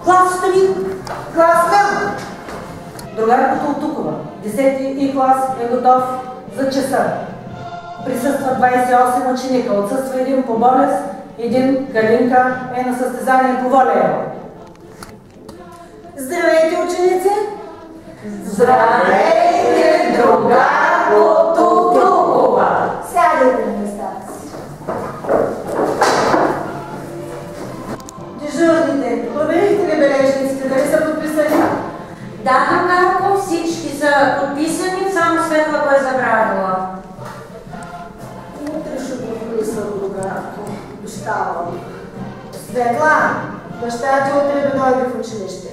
Клас ще ми. Клас към. Другарката от Тукова, 10-ти И клас е готов за часа. Присъства 28 ученика, отсъства един по болест, един Калинка е на състезание по волеево. Здравейте, ученици! Здравейте, другар от Тукова! Сядайте на местата си. Дежурните, проверихте ли бележниците, дали са подписани? Да, другарко, всички са подписани, само Светла го е забравила. Утре ще подписам, другарко. Обещавам. Светла, баща ти утре да дойде в училище.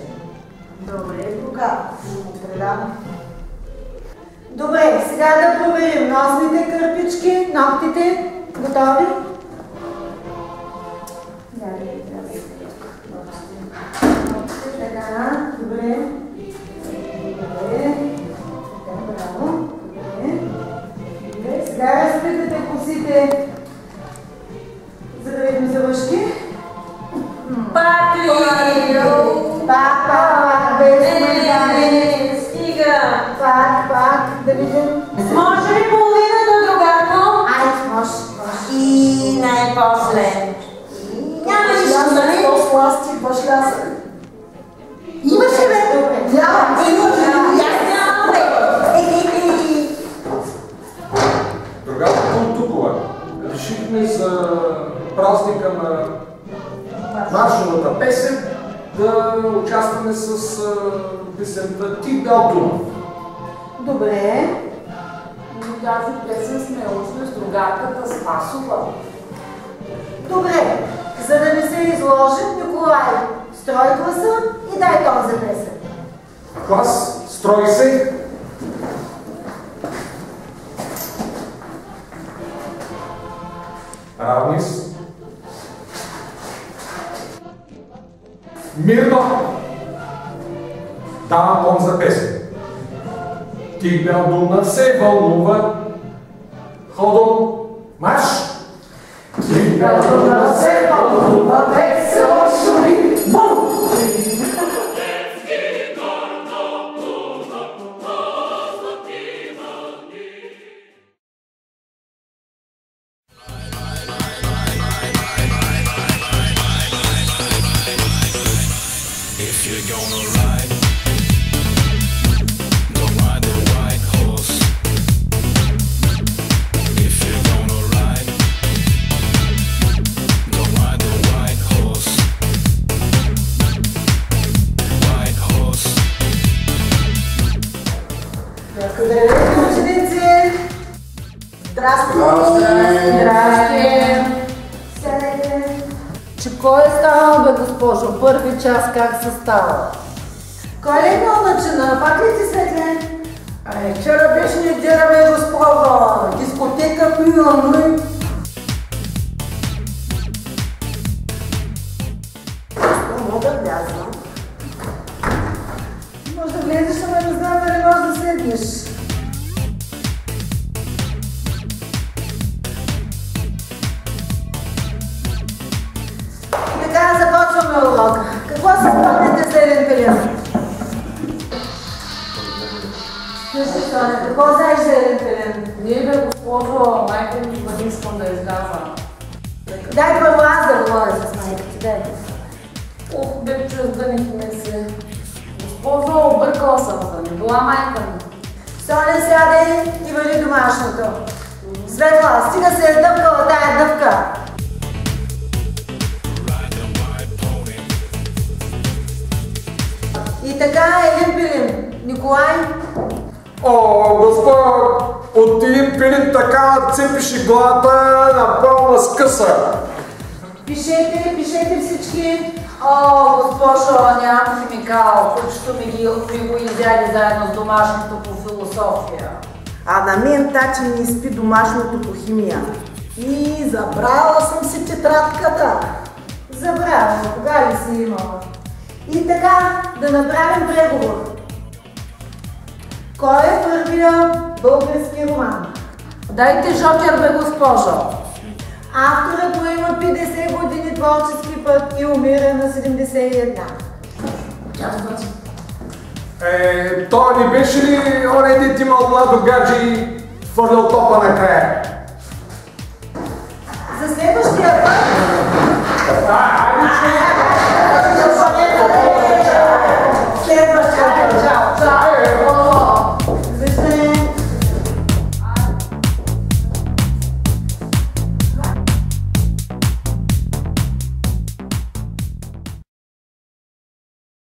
Добре, кога? Ще му предам. Добре, сега да проверим носните кърпички, ногтите. Готови? Така, добре. Добре. Така, браво. Добре. Добре, сега разплитате косите, за да видим завършки. Пак, без смърдане. Стига! Пак, да видим. Може ли половината, другарко? Айде, може. И най-после. Няма нищо, нали? По-шляса. Имаше, бе! Добре. Няма! Няма, бе! Другарката от Тукова, решихме за празника на маршовата песен да участваме с песента Ти бял Дунав. Добре. Тази песен сме учили с другарката Спасова. Добре. За да не се изложим, Николай, строй класа и дай тон за песен. Клас, строй се! Равнис. Мирно! Давам тон за песен. Ти бял Дунав се вълнува. Ходом, марш! Ти бял Дунав се вълнува, весело шуми. If you're gonna ride, go ride the white horse. If you're gonna ride, go ride the white horse. White horse. Здравейте, ученици! Здрасти! Здрасти! Сядайте. Че кой е станал, бе, госпожо? Първи час как се става? Кой ли е начина? Пак ли ти светле? Вчера беше неделя, бе, госпожо. Дискотека пиваме. Мога да вляза. Може да влезеш, ама не знам дали можеш да седнеш. И така започваме урока. Какво се спомняте за Елен Пелин? Кажи, Соня, какво знаеш за Елен Пелин? Ние, бе, госпожо, майка ми не искам да изказва. Дай първо аз да говоря с майка ти, дай. Ох, бе, чужденихме се. Госпожо, объркала съм се, не била майка ми. Соня, сядай и вали домашното. Светла, стига се е дъвкала тая дъвка. И така, Елен Пелин. Николай? О, господа, от един пилин така цепише главата на пълна скъса. Пишете всички. О, госпожо, нямам химикал, кучето ми го изяде заедно с домашното по философия. А на мен тачи ми изпи домашното по химия. И забрала съм си тетрадката. Забравя, кога ли си имала? И така, да направим преговор. Кой е първия български роман? Дайте жокер, бе, госпожо. Авторът му има 50 години творчески път и умира на 71. То не беше ли онай дет имал младо гадже и хвърлял топа накрая? За следващия път. Айде, човек!